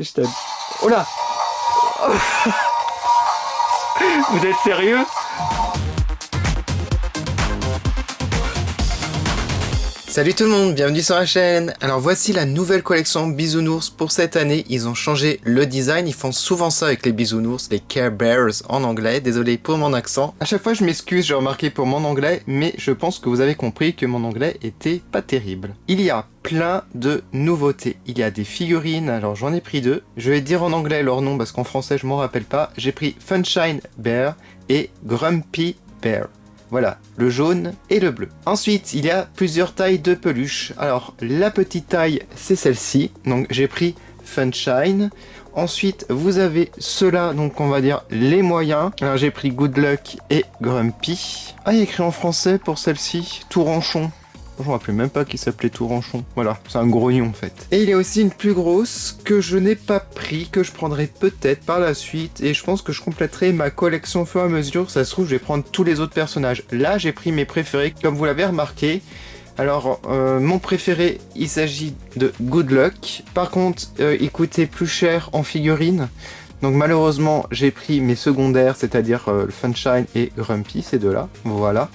Si je t'aide. Oh là. Vous êtes sérieux? Salut tout le monde, bienvenue sur la chaîne. Alors voici la nouvelle collection Bisounours pour cette année. Ils ont changé le design, ils font souvent ça avec les Bisounours, les Care Bears en anglais. Désolé pour mon accent. À chaque fois je m'excuse, j'ai remarqué pour mon anglais, mais je pense que vous avez compris que mon anglais était pas terrible. Il y a plein de nouveautés. Il y a des figurines, alors j'en ai pris deux. Je vais dire en anglais leur nom parce qu'en français je m'en rappelle pas. J'ai pris Funshine Bear et Grumpy Bear. Voilà, le jaune et le bleu. Ensuite, il y a plusieurs tailles de peluches. Alors, la petite taille, c'est celle-ci. Donc, j'ai pris Funshine. Ensuite, vous avez ceux-là, donc on va dire les moyens. Alors, j'ai pris Good Luck et Grumpy. Ah, il y a écrit en français pour celle-ci, Touranchon. Je me rappelais même pas qu'il s'appelait Touranchon. Voilà, c'est un grognon en fait. Et il y a aussi une plus grosse que je n'ai pas pris, que je prendrai peut-être par la suite. Et je pense que je compléterai ma collection au fur et à mesure. Ça se trouve, je vais prendre tous les autres personnages. Là, j'ai pris mes préférés, comme vous l'avez remarqué. Alors, mon préféré, il s'agit de Good Luck. Par contre, il coûtait plus cher en figurines. Donc malheureusement, j'ai pris mes secondaires, c'est-à-dire le Funshine et Grumpy, ces deux-là. Voilà.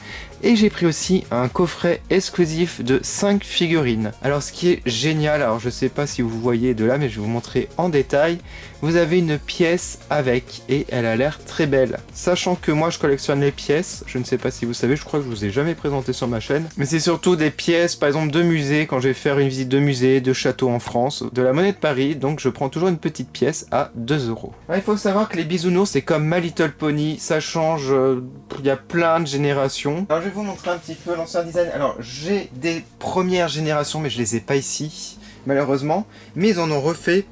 Et j'ai pris aussi un coffret exclusif de 5 figurines. Alors ce qui est génial, alors je sais pas si vous voyez de là, mais je vais vous montrer en détail. Vous avez une pièce avec, et elle a l'air très belle. Sachant que moi je collectionne les pièces, je ne sais pas si vous savez, je crois que je vous ai jamais présenté sur ma chaîne. Mais c'est surtout des pièces, par exemple de musée, quand je vais faire une visite de musée, de château en France, de la monnaie de Paris, donc je prends toujours une petite pièce à 2 €. Il faut savoir que les Bisounours, c'est comme My Little Pony, ça change, il y a plein de générations. Alors je vais vous montrer un petit peu l'ancien design. Alors j'ai des premières générations, mais je les ai pas ici, malheureusement. Mais ils en ont refait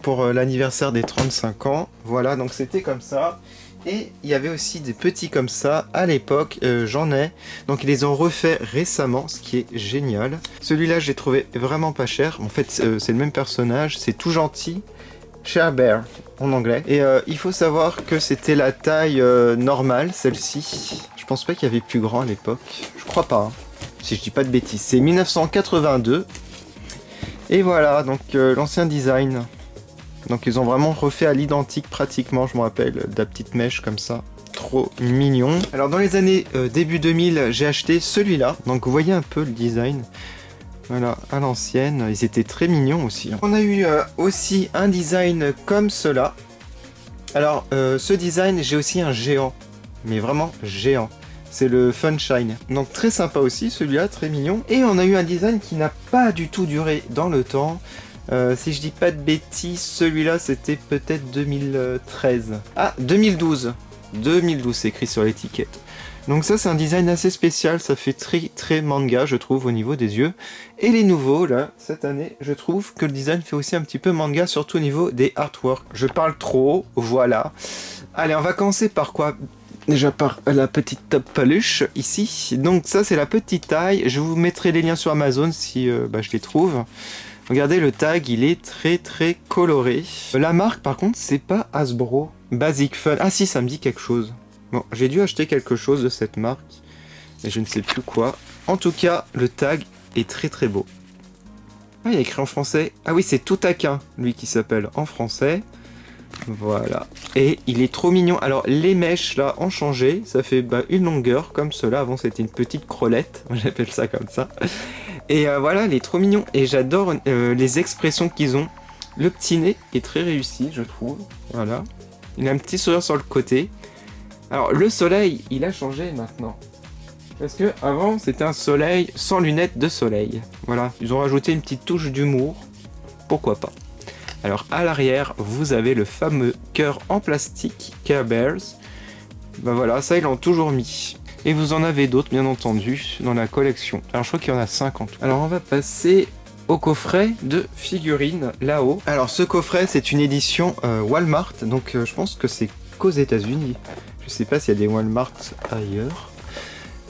pour l'anniversaire des 35 ans. Voilà, donc c'était comme ça. Et il y avait aussi des petits comme ça à l'époque, j'en ai. Donc ils les ont refait récemment, ce qui est génial. Celui-là, j'ai trouvé vraiment pas cher. En fait, c'est le même personnage, c'est tout gentil. Care Bear en anglais. Et il faut savoir que c'était la taille normale, celle-ci. Je pense pas qu'il y avait plus grand à l'époque. Je crois pas, hein. Si je dis pas de bêtises. C'est 1982. Et voilà, donc l'ancien design. Donc ils ont vraiment refait à l'identique pratiquement, je me rappelle, de la petite mèche comme ça. Trop mignon. Alors dans les années début 2000, j'ai acheté celui-là. Donc vous voyez un peu le design. Voilà, à l'ancienne, ils étaient très mignons aussi. On a eu aussi un design comme cela. Alors, ce design, j'ai aussi un géant, mais vraiment géant. C'est le Funshine. Donc très sympa aussi, celui-là, très mignon. Et on a eu un design qui n'a pas du tout duré dans le temps. Si je dis pas de bêtises, celui-là, c'était peut-être 2013. Ah, 2012. 2012, c'est écrit sur l'étiquette. Donc ça c'est un design assez spécial, ça fait très manga je trouve au niveau des yeux. Et les nouveaux là, cette année, je trouve que le design fait aussi un petit peu manga, surtout au niveau des artworks. Je parle trop, voilà. Allez, on va commencer par quoi? Déjà par la petite top peluche ici. Donc ça c'est la petite taille, je vous mettrai les liens sur Amazon si je les trouve. Regardez le tag, il est très coloré. La marque par contre c'est pas Hasbro. Basic Fun, ah si ça me dit quelque chose. Bon, j'ai dû acheter quelque chose de cette marque, mais je ne sais plus quoi. En tout cas, le tag est très beau. Ah, il y a écrit en français. Ah oui, c'est Toutaquin, lui qui s'appelle en français. Voilà. Et il est trop mignon. Alors, les mèches, là, ont changé. Ça fait une longueur, comme cela. Avant, c'était une petite crolette. J'appelle ça comme ça. Et voilà, il est trop mignon. Et j'adore les expressions qu'ils ont. Le petit nez est très réussi, je trouve. Voilà. Il a un petit sourire sur le côté. Alors le soleil, il a changé maintenant. Parce que avant c'était un soleil sans lunettes de soleil. Voilà, ils ont rajouté une petite touche d'humour. Pourquoi pas. Alors à l'arrière, vous avez le fameux cœur en plastique Care Bears. Voilà, ça ils l'ont toujours mis. Et vous en avez d'autres bien entendu dans la collection. Alors je crois qu'il y en a 5 en tout. Alors on va passer au coffret de figurines là-haut. Alors ce coffret c'est une édition Walmart. Donc je pense que c'est qu'aux États-Unis. Je sais pas s'il y a des Walmart ailleurs.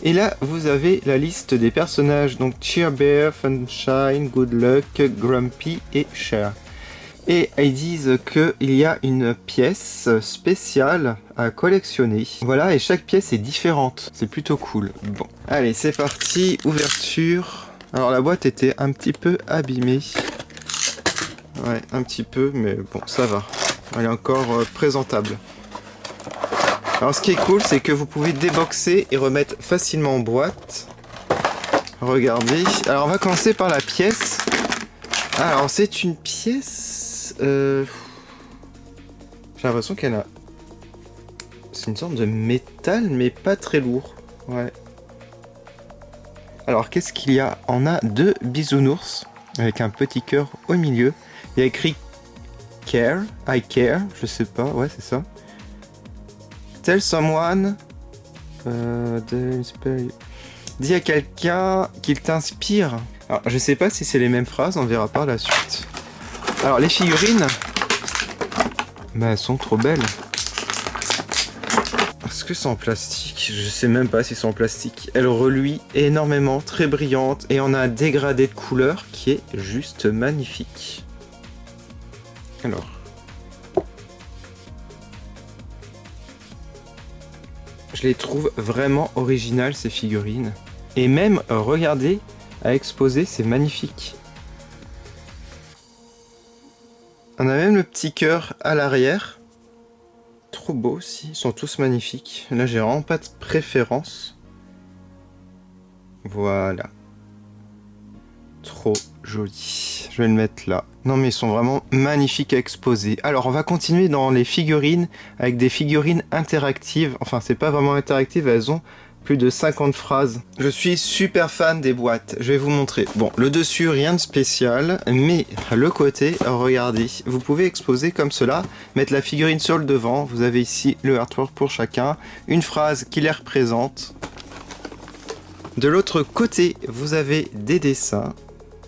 Et là, vous avez la liste des personnages. Donc, Care Bear, Funshine, Good Luck, Grumpy et Cher. Et ils disent qu'il y a une pièce spéciale à collectionner. Voilà, et chaque pièce est différente. C'est plutôt cool. Bon, allez, c'est parti. Ouverture. Alors, la boîte était un petit peu abîmée. Ouais, un petit peu, mais bon, ça va. Elle est encore présentable. Alors, ce qui est cool, c'est que vous pouvez déboxer et remettre facilement en boîte. Regardez. Alors, on va commencer par la pièce. Alors, c'est une pièce... J'ai l'impression qu'elle a... C'est une sorte de métal, mais pas très lourd. Ouais. Alors, qu'est-ce qu'il y a? On a 2 bisounours, avec un petit cœur au milieu. Il y a écrit Care, I care, je sais pas, ouais, c'est ça. Tell someone... Dis à quelqu'un qu'il t'inspire. Alors, je sais pas si c'est les mêmes phrases, on verra par la suite. Alors, les figurines... Bah, elles sont trop belles. Est-ce que c'est en plastique? Je sais même pas si c'est en plastique. Elle reluit énormément, très brillante, et on a un dégradé de couleur qui est juste magnifique. Alors... Je les trouve vraiment originales, ces figurines. Et même, regardez, à exposer, c'est magnifique. On a même le petit cœur à l'arrière. Trop beau aussi, ils sont tous magnifiques. Là, j'ai vraiment pas de préférence. Voilà. Trop joli. Je vais le mettre là. Non mais ils sont vraiment magnifiques à exposer. Alors on va continuer dans les figurines avec des figurines interactives. Enfin c'est pas vraiment interactive, elles ont plus de 50 phrases. Je suis super fan des boîtes. Je vais vous montrer. Bon, le dessus rien de spécial, mais le côté, regardez. Vous pouvez exposer comme cela, mettre la figurine sur le devant. Vous avez ici le artwork pour chacun, une phrase qui les représente. De l'autre côté, vous avez des dessins.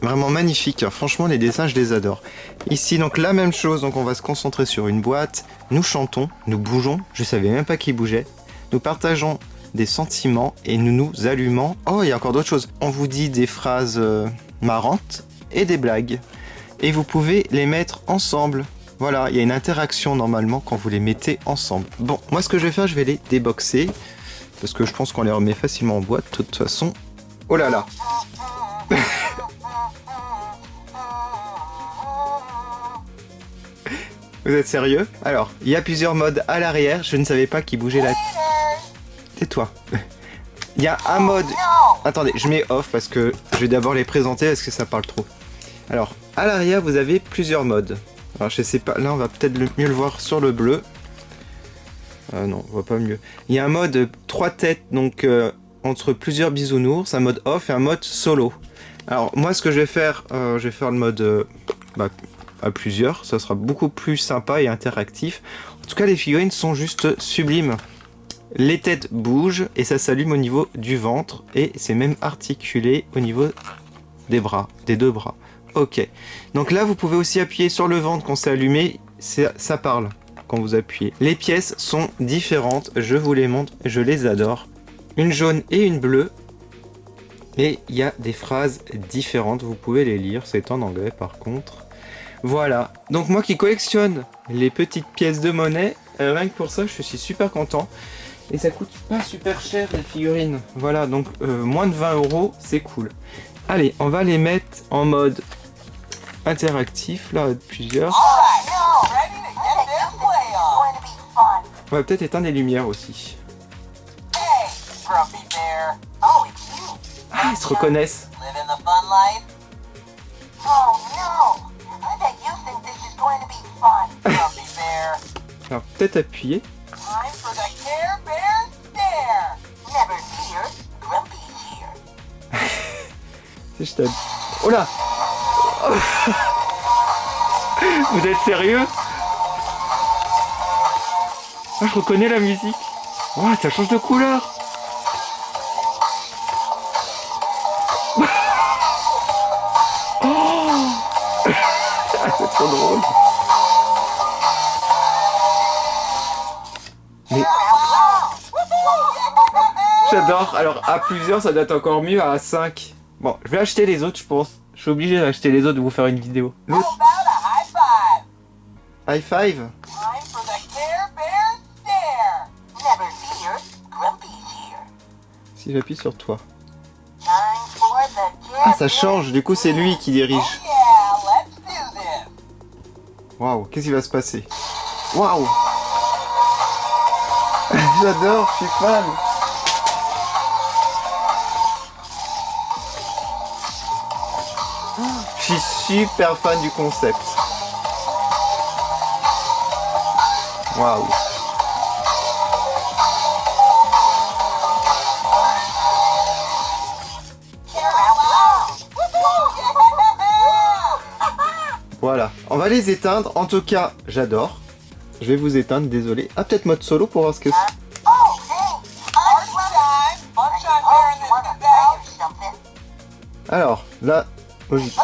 Vraiment magnifique, franchement les dessins je les adore. Ici donc la même chose, donc on va se concentrer sur une boîte. Nous chantons, nous bougeons, je savais même pas qu'ils bougeaient. Nous partageons des sentiments et nous nous allumons. Oh il y a encore d'autres choses. On vous dit des phrases marrantes et des blagues. Et vous pouvez les mettre ensemble. Voilà, il y a une interaction normalement quand vous les mettez ensemble. Bon, moi ce que je vais faire, je vais les déboxer. Parce que je pense qu'on les remet facilement en boîte de toute façon. Oh là là. Vous êtes sérieux? Alors, il y a plusieurs modes à l'arrière. Je ne savais pas qu'il bougeait la... Tais-toi. Il y a un mode... Attendez, je mets off parce que je vais d'abord les présenter parce que ça parle trop. Alors, à l'arrière, vous avez plusieurs modes. Alors, je sais pas... Là, on va peut-être mieux le voir sur le bleu. Non, on voit pas mieux. Il y a un mode 3 têtes, donc entre plusieurs bisounours, un mode off et un mode solo. Alors, moi, ce que je vais faire le mode... à plusieurs, ça sera beaucoup plus sympa et interactif. En tout cas, les figurines sont juste sublimes. Les têtes bougent et ça s'allume au niveau du ventre et c'est même articulé au niveau des bras, des 2 bras. Ok. Donc là, vous pouvez aussi appuyer sur le ventre quand c'est allumé, ça parle quand vous appuyez. Les pièces sont différentes, je vous les montre, je les adore. Une jaune et une bleue. Et il y a des phrases différentes, vous pouvez les lire, c'est en anglais par contre. Voilà, donc moi qui collectionne les petites pièces de monnaie, rien que pour ça je suis super content. Et ça coûte pas super cher les figurines. Voilà, donc moins de 20 €, c'est cool. Allez, on va les mettre en mode interactif, là, plusieurs. On va peut-être éteindre les lumières aussi. Ah, ils se reconnaissent. Alors peut-être appuyer. Si je t'aide. Oh là. Vous êtes sérieux? Ah, je reconnais la musique. Oh, ça change de couleur. Oh. C'est trop drôle. Mais... J'adore. Alors à plusieurs ça doit être encore mieux, à 5. Bon, je vais acheter les autres je pense. Je suis obligé d'acheter les autres de vous faire une vidéo. L'autre. High five. Si j'appuie sur toi. Ah ça change, du coup c'est lui qui dirige. Waouh, qu'est-ce qui va se passer? Waouh. J'adore, je suis fan. Je suis super fan du concept. Waouh. Voilà, on va les éteindre. En tout cas, j'adore. Je vais vous éteindre, désolé. Ah, peut-être mode solo pour voir ce que c'est. Alors, là, logique.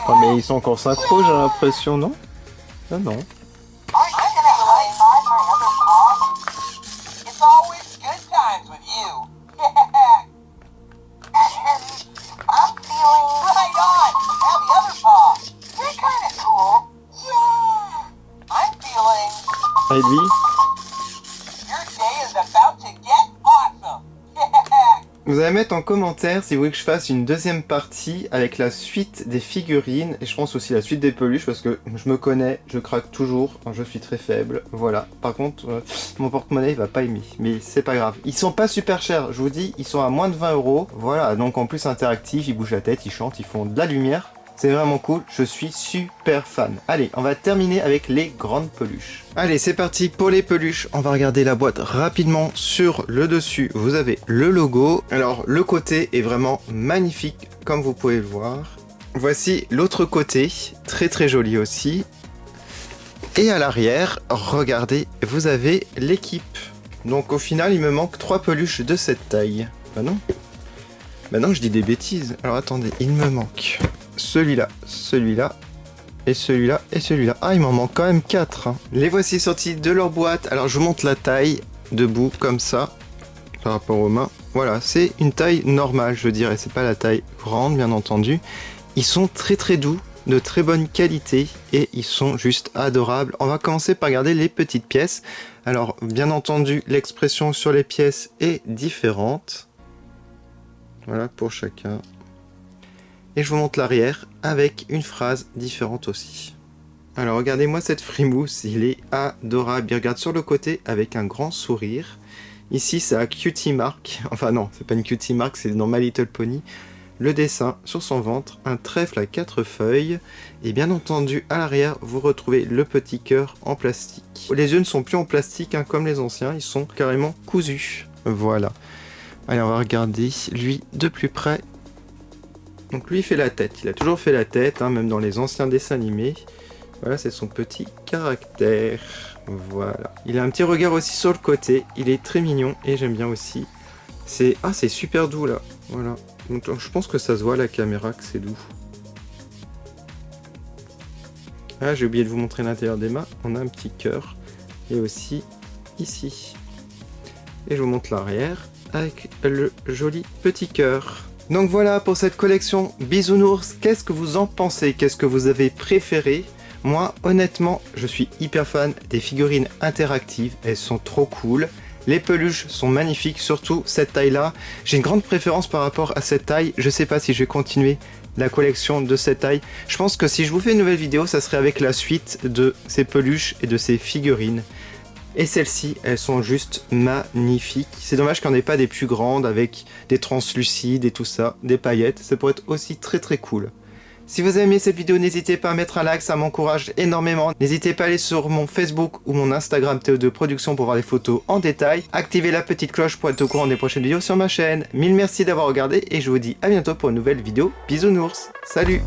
Oh, mais ils sont encore synchro, j'ai l'impression, non? Ah non. Et lui? Vous allez mettre en commentaire si vous voulez que je fasse une deuxième partie avec la suite des figurines et je pense aussi la suite des peluches parce que je me connais, je craque toujours, je suis très faible, voilà. Par contre, mon porte-monnaie il va pas aimer, mais c'est pas grave. Ils sont pas super chers, je vous dis, ils sont à moins de 20 €, voilà. Donc en plus interactif, ils bougent la tête, ils chantent, ils font de la lumière. C'est vraiment cool, je suis super fan. Allez, on va terminer avec les grandes peluches. Allez, c'est parti pour les peluches. On va regarder la boîte rapidement. Sur le dessus, vous avez le logo. Alors, le côté est vraiment magnifique, comme vous pouvez le voir. Voici l'autre côté, très très joli aussi. Et à l'arrière, regardez, vous avez l'équipe. Donc au final, il me manque 3 peluches de cette taille. Bah non. Bah non, je dis des bêtises. Alors attendez, il me manque celui-là, celui-là, et celui-là, et celui-là. Ah, il m'en manque quand même 4. Hein. Les voici sortis de leur boîte. Alors, je vous montre la taille, debout, comme ça, par rapport aux mains. Voilà, c'est une taille normale, je dirais. C'est pas la taille grande, bien entendu. Ils sont très très doux, de très bonne qualité, et ils sont juste adorables. On va commencer par regarder les petites pièces. Alors, bien entendu, l'expression sur les pièces est différente. Voilà, pour chacun. Et je vous montre l'arrière avec une phrase différente aussi. Alors regardez-moi cette frimousse, il est adorable. Il regarde sur le côté avec un grand sourire. Ici c'est un cutie mark, enfin non, c'est pas une cutie mark, c'est dans My Little Pony. Le dessin sur son ventre, un trèfle à 4 feuilles. Et bien entendu à l'arrière vous retrouvez le petit cœur en plastique. Les yeux ne sont plus en plastique hein, comme les anciens, ils sont carrément cousus. Voilà. Allez on va regarder lui de plus près. Donc lui il fait la tête, il a toujours fait la tête, hein, même dans les anciens dessins animés. Voilà, c'est son petit caractère. Voilà. Il a un petit regard aussi sur le côté, il est très mignon et j'aime bien aussi. C'est super doux là. Voilà. Donc je pense que ça se voit à la caméra que c'est doux. Ah, j'ai oublié de vous montrer l'intérieur des mains. On a un petit cœur. Et aussi ici. Et je vous montre l'arrière avec le joli petit cœur. Donc voilà pour cette collection Bisounours, qu'est-ce que vous en pensez? Qu'est-ce que vous avez préféré? Moi, honnêtement, je suis hyper fan des figurines interactives, elles sont trop cool. Les peluches sont magnifiques, surtout cette taille-là. J'ai une grande préférence par rapport à cette taille, je sais pas si je vais continuer la collection de cette taille. Je pense que si je vous fais une nouvelle vidéo, ça serait avec la suite de ces peluches et de ces figurines. Et celles-ci, elles sont juste magnifiques. C'est dommage qu'il n'y en ait pas des plus grandes avec des translucides et tout ça, des paillettes. Ça pourrait être aussi très très cool. Si vous avez aimé cette vidéo, n'hésitez pas à mettre un like, ça m'encourage énormément. N'hésitez pas à aller sur mon Facebook ou mon Instagram TO2 Production pour voir les photos en détail. Activez la petite cloche pour être au courant des prochaines vidéos sur ma chaîne. Mille merci d'avoir regardé et je vous dis à bientôt pour une nouvelle vidéo. Bisounours, salut!